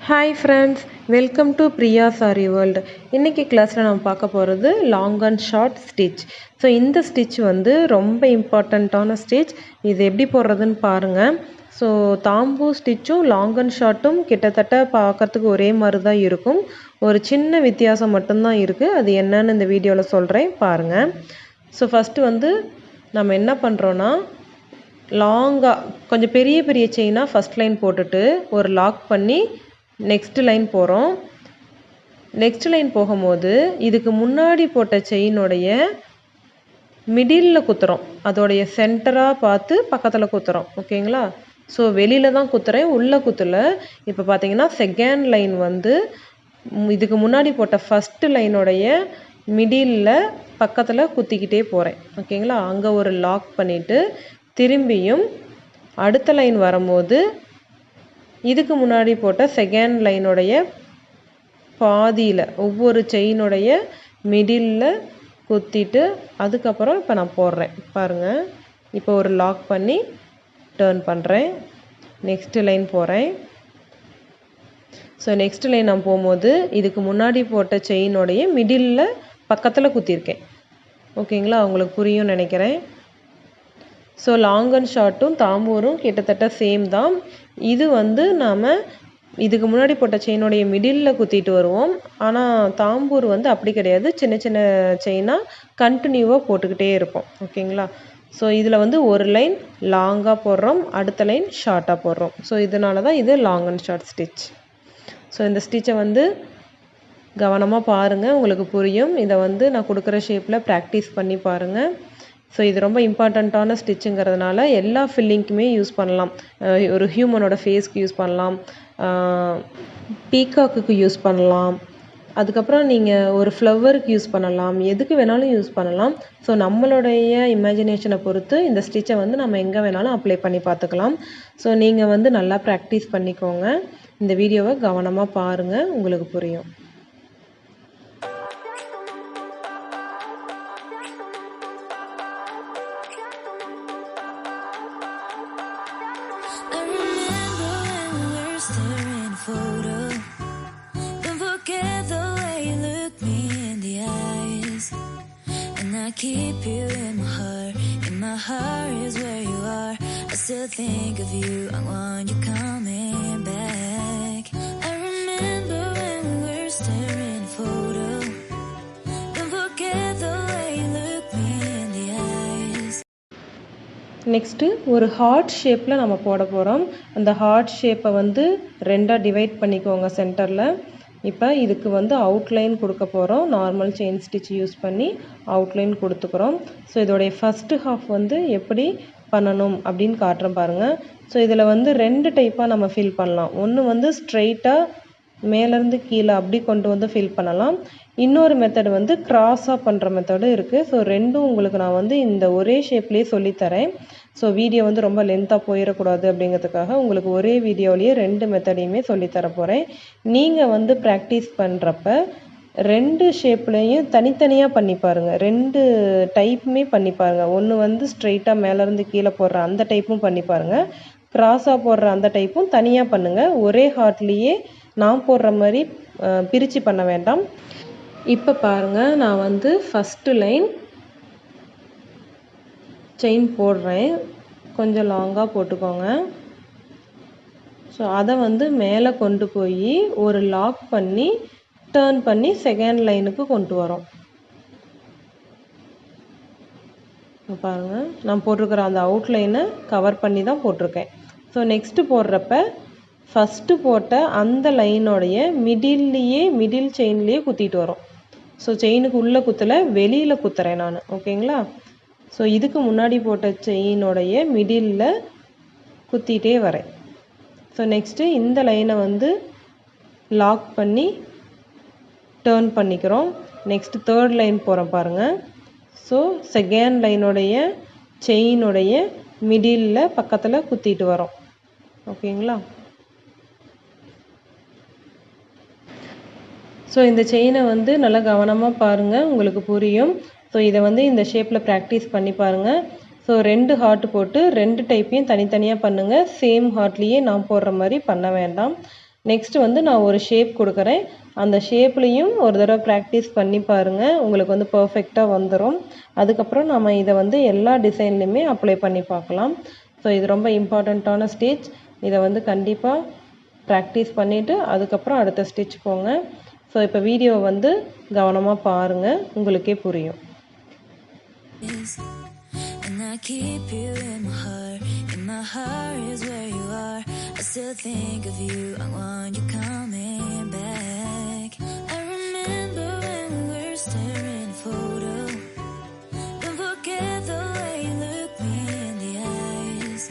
Hi friends, welcome to Priya Saree World. இன்னைக்கு கிளாஸில் நம்ம பார்க்க போகிறது long and short stitch. So இந்த ஸ்டிச் வந்து ரொம்ப இம்பார்ட்டண்ட்டான ஸ்டிச். இது எப்படி போடுறதுன்னு பாருங்கள். ஸோ தாம்பூ ஸ்டிச்சும் லாங் அண்ட் ஷார்ட்டும் கிட்டத்தட்ட பார்க்கறதுக்கு ஒரே மாதிரி தான் இருக்கும். ஒரு சின்ன வித்தியாசம் மட்டும்தான் இருக்குது. அது என்னன்னு இந்த வீடியோவில் சொல்கிறேன் பாருங்கள். ஸோ ஃபஸ்ட்டு வந்து நம்ம என்ன பண்ணுறோன்னா, லாங்காக கொஞ்சம் பெரிய பெரிய செயினாக ஃபஸ்ட் லைன் போட்டுட்டு ஒரு லாக் பண்ணி நெக்ஸ்ட் லைன் போகிறோம். நெக்ஸ்ட் லைன் போகும்போது இதுக்கு முன்னாடி போட்ட செயினுடைய மிடில் குத்துறோம். அதோடைய சென்டராக பார்த்து பக்கத்தில் குத்துறோம். ஓகேங்களா? ஸோ வெளியில் தான் குத்துறேன், உள்ளே குத்துல. இப்போ பார்த்தீங்கன்னா செகண்ட் லைன் வந்து இதுக்கு முன்னாடி போட்ட ஃபஸ்ட்டு லைனுடைய மிடில் பக்கத்தில் குத்திக்கிட்டே போகிறேன். ஓகேங்களா? அங்கே ஒரு லாக் பண்ணிவிட்டு திரும்பியும் அடுத்த லைன் வரும்போது இதுக்கு முன்னாடி போட்ட செகண்ட் லைனுடைய பாதியில் ஒவ்வொரு செயினுடைய மிடில் குத்திட்டு அதுக்கப்புறம் இப்போ நான் போடுறேன் பாருங்கள். இப்போ ஒரு லாக் பண்ணி டர்ன் பண்ணுறேன், நெக்ஸ்ட் லைன் போகிறேன். ஸோ நெக்ஸ்ட் லைன் நான் போகும்போது இதுக்கு முன்னாடி போட்ட செயினுடைய மிடில் பக்கத்தில் குத்திருக்கேன். ஓகேங்களா? உங்களுக்கு புரியும் நினைக்கிறேன். ஸோ லாங் அண்ட் ஷார்ட்டும் தாம்பூரும் கிட்டத்தட்ட சேம் தான். இது வந்து நாம் இதுக்கு முன்னாடி போட்ட செயினுடைய மிடில் குத்திட்டு வருவோம். ஆனால் தாம்பூர் வந்து அப்படி கிடையாது, சின்ன சின்ன செயினாக கண்டினியூவாக போட்டுக்கிட்டே இருப்போம். ஓகேங்களா? ஸோ இதில் வந்து ஒரு லைன் லாங்காக போடுறோம், அடுத்த லைன் ஷார்ட்டாக போடுறோம். ஸோ இதனால தான் இது long and short stitch. So இந்த ஸ்டிச்சை வந்து கவனமாக பாருங்கள், உங்களுக்கு புரியும். இதை வந்து நான் கொடுக்குற ஷேப்பில் ப்ராக்டிஸ் பண்ணி பாருங்கள். ஸோ இது ரொம்ப இம்பார்ட்டண்ட்டான ஸ்டிச்சுங்கிறதுனால எல்லா ஃபில்லிங்க்குமே யூஸ் பண்ணலாம். ஒரு ஹியூமனோட ஃபேஸ்க்கு யூஸ் பண்ணலாம், பீகாக்குக்கு யூஸ் பண்ணலாம், அதுக்கப்புறம் நீங்கள் ஒரு ஃப்ளவருக்கு யூஸ் பண்ணலாம், எதுக்கு வேணாலும் யூஸ் பண்ணலாம். ஸோ நம்மளுடைய இமேஜினேஷனை பொறுத்து இந்த ஸ்டிச்சை வந்து நம்ம எங்கே வேணாலும் அப்ளை பண்ணி பார்த்துக்கலாம். ஸோ நீங்கள் வந்து நல்லா ப்ராக்டிஸ் பண்ணிக்கோங்க. இந்த வீடியோவை கவனமாக பாருங்கள், உங்களுக்கு புரியும். Photo. Don't forget the way you look me in the eyes, and I keep you in my heart. In my heart is where you are. I still think of you. I want you coming back. I remember when we were staring photo. Don't forget the way you look me in the eyes. Next ஒரு heart ஷேப்பில் நம்ம போட போகிறோம். அந்த heart ஷேப்பை வந்து ரெண்டாக divide பண்ணிக்கோங்க சென்டரில். இப்போ இதுக்கு வந்து அவுட்லைன் கொடுக்க போகிறோம். நார்மல் செயின் ஸ்டிச் யூஸ் பண்ணி அவுட்லைன் கொடுத்துக்கிறோம். ஸோ இதோடைய ஃபஸ்ட்டு ஹாஃப் வந்து எப்படி பண்ணணும் அப்படின்னு காட்டுறேன் பாருங்கள். ஸோ இதில் வந்து ரெண்டு டைப்பாக நம்ம ஃபில் பண்ணலாம். ஒன்று வந்து ஸ்ட்ரெயிட்டாக மேலேருந்து கீழே அப்படி கொண்டு வந்து ஃபில் பண்ணலாம். இன்னொரு மெத்தட் வந்து கிராஸாக பண்ணுற மெத்தடும் இருக்குது. ஸோ ரெண்டும் உங்களுக்கு நான் வந்து இந்த ஒரே ஷேப்லேயே சொல்லித்தரேன். ஸோ வீடியோ வந்து ரொம்ப லென்த்தாக போயிடக்கூடாது அப்படிங்கிறதுக்காக உங்களுக்கு ஒரே வீடியோலேயே ரெண்டு மெத்தடையுமே சொல்லித்தர போகிறேன். நீங்கள் வந்து ப்ராக்டிஸ் பண்ணுறப்ப ரெண்டு ஷேப்லேயும் தனித்தனியாக பண்ணி பாருங்கள். ரெண்டு டைப்புமே பண்ணி பாருங்கள். ஒன்று வந்து ஸ்ட்ரெயிட்டாக மேலேருந்து கீழே போடுற அந்த டைப்பும் பண்ணி பாருங்கள், கிராஸாக போடுற அந்த டைப்பும் தனியாக பண்ணுங்கள். ஒரே ஹார்ட்லேயே நான் போடுற மாதிரி பிரித்து பண்ண வேண்டாம். இப்போ பாருங்கள், நான் வந்து ஃபஸ்ட்டு லைன் செயின் போடுறேன். கொஞ்சம் லாங்காக போட்டுக்கோங்க. ஸோ அதை வந்து மேலே கொண்டு போய் ஒரு லாக் பண்ணி டர்ன் பண்ணி செகண்ட் லைனுக்கு கொண்டு வரோம். பாருங்கள், நான் போட்டிருக்கிற அந்த அவுட்லைனை கவர் பண்ணி தான் போட்டிருக்கேன். ஸோ நெக்ஸ்ட்டு போடுறப்ப ஃபஸ்ட்டு போட்ட அந்த லைனோடைய மிடில் செயின்லேயே குத்திட்டு வரோம். ஸோ செயினுக்கு உள்ளே குத்தலை, வெளியில் குத்துறேன் நான். ஓகேங்களா? ஸோ இதுக்கு முன்னாடி போட்ட செயினோடைய மிடில் குத்திட்டே வரேன். ஸோ நெக்ஸ்ட்டு இந்த லைனை வந்து லாக் பண்ணி டர்ன் பண்ணிக்கிறோம். நெக்ஸ்ட்டு தேர்ட் லைன் போகிறோம் பாருங்கள். ஸோ செகண்ட் லைனுடைய செயினுடைய மிடில் பக்கத்தில் குத்திட்டு வரோம். ஓகேங்களா? ஸோ இந்த செயினை வந்து நல்லா கவனமாக பாருங்கள், உங்களுக்கு புரியும். ஸோ இதை வந்து இந்த ஷேப்பில் ப்ராக்டிஸ் பண்ணி பாருங்கள். ஸோ ரெண்டு ஹார்ட் போட்டு ரெண்டு டைப்பையும் தனித்தனியாக பண்ணுங்கள். சேம் ஹார்ட்லேயே நான் போடுற மாதிரி பண்ண வேண்டாம். நெக்ஸ்ட் வந்து நான் ஒரு ஷேப் கொடுக்குறேன். அந்த ஷேப்லேயும் ஒரு தடவை ப்ராக்டிஸ் பண்ணி பாருங்கள், உங்களுக்கு வந்து பர்ஃபெக்டாக வந்துடும். அதுக்கப்புறம் நம்ம இதை வந்து எல்லா டிசைன்லையுமே அப்ளை பண்ணி பார்க்கலாம். ஸோ இது ரொம்ப இம்பார்ட்டண்ட்டான ஸ்டேஜ். இதை வந்து கண்டிப்பாக ப்ராக்டிஸ் பண்ணிவிட்டு அதுக்கப்புறம் அடுத்த ஸ்டிச் போங்க. ஸோ இப்போ வீடியோவை வந்து கவனமாக பாருங்கள், உங்களுக்கே புரியும். And I keep you in my heart is where you are. I still think of you, I want you coming back. I remember when we were staring photo. Don't forget the way you look me in the eyes.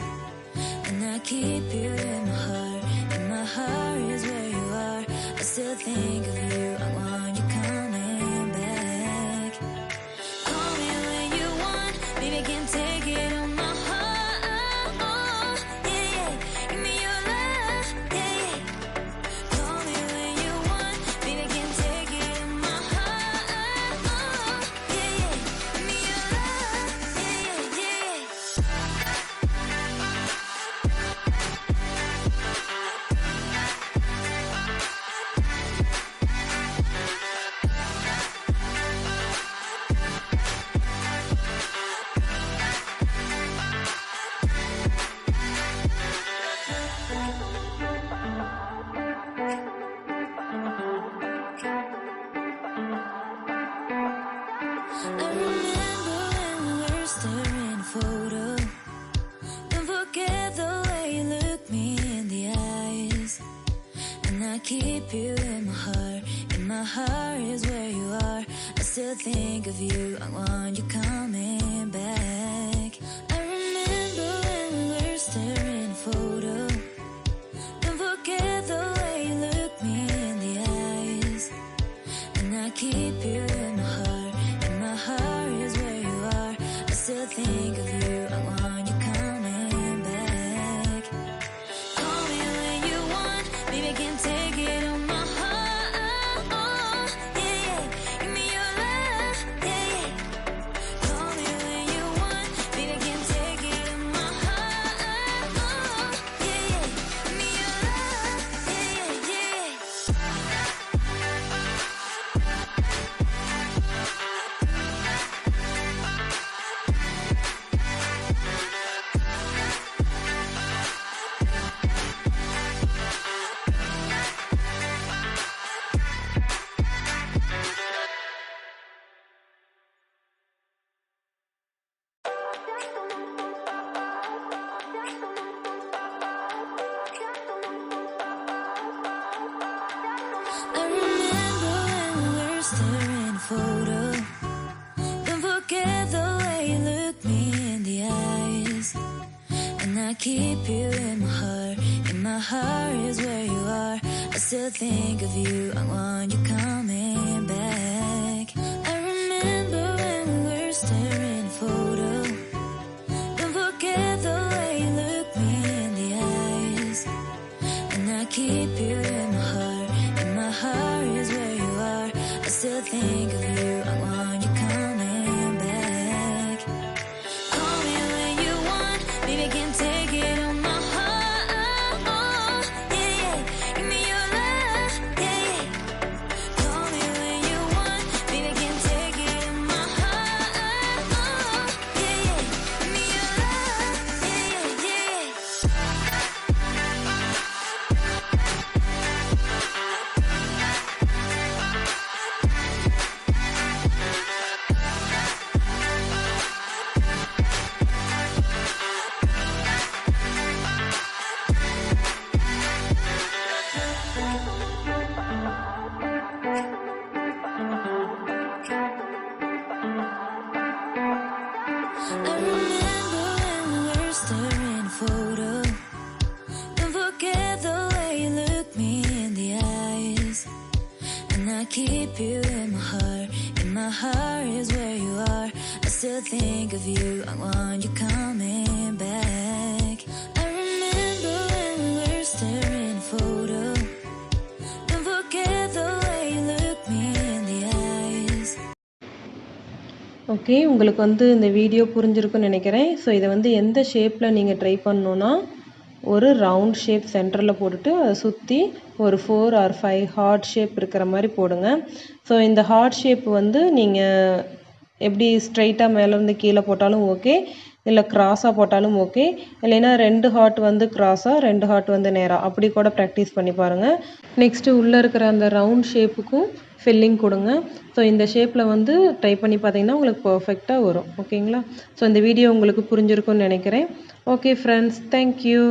And I keep you in my heart is where you are. I still think of you, I want you coming back. Call me when you want, baby, I can take it on my heart. Yeah, yeah, give me your love, yeah, yeah. Call me when you want, baby, I can take it on my heart. Yeah, yeah, give me your love, yeah, yeah, yeah. I remember when we were staring photo. Don't forget the way you look me in the eyes. And I keep you in my heart is where you are. I still think of you, I want you coming back. I remember when we were staring photo. Don't forget the way you look me in the eyes. And I keep you in my heart is where you are. I still think of you, I want you coming back. Call me when you want, baby, I can take it on my heart. Yeah, yeah, give me your love, yeah, yeah. Call me when you want, baby, I can take it on my heart. Yeah, yeah, give me your love, yeah, yeah, yeah. I remember when we were staring photo. Don't forget the way you look me in the eyes. And I keep you in my heart is where you are. I still think of you, I want you coming back. I remember when we were staring photo. Don't forget the way you look me in the eyes. And I keep you in my heart is where you are. I still think of you, I want you coming back. Call me when you want, baby, I can take it on my heart. Yeah, yeah, give me your love, yeah, yeah. Call me when you want, baby, I can take it on my heart. Yeah, yeah, give me your love, yeah, yeah, yeah. I remember when we were staring photo. Don't forget the way you look me in the eyes. And I keep you in my heart is where you are. I still think of you, I want you coming back. I remember when we were staring photo. Don't forget the way you look me in the eyes. Okay, உங்களுக்கு வந்து இந்த video புரிஞ்சிருக்குன்னு நினைக்கிறேன். So இதை வந்து எந்த ஷேப்பில் நீங்கள் try பண்ணணுன்னா ஒரு ரவுண்ட் ஷேப் சென்டரில் போட்டுட்டு அதை சுற்றி ஒரு 4 or 5 ஹார்ட் ஷேப் இருக்கிற மாதிரி போடுங்க. ஸோ இந்த ஹார்ட் ஷேப் வந்து நீங்கள் எப்படி ஸ்ட்ரைட்டாக மேலேருந்து கீழே போட்டாலும் ஓகே, இல்லை க்ராஸாக போட்டாலும் ஓகே, இல்லைன்னா 2 ஹார்ட் வந்து க்ராஸாக 2 ஹார்ட் வந்து நேராக அப்படி கூட ப்ராக்டிஸ் பண்ணி பாருங்கள். நெக்ஸ்ட்டு உள்ளே இருக்கிற அந்த ரவுண்ட் ஷேப்புக்கும் ஃபில்லிங் கொடுங்க. ஸோ இந்த ஷேப்பில் வந்து ட்ரை பண்ணி பார்த்தீங்கன்னா உங்களுக்கு பர்ஃபெக்டாக வரும். ஓகேங்களா? ஸோ இந்த வீடியோ உங்களுக்கு புரிஞ்சிருக்கும்னு நினைக்கிறேன். Okay friends, thank you.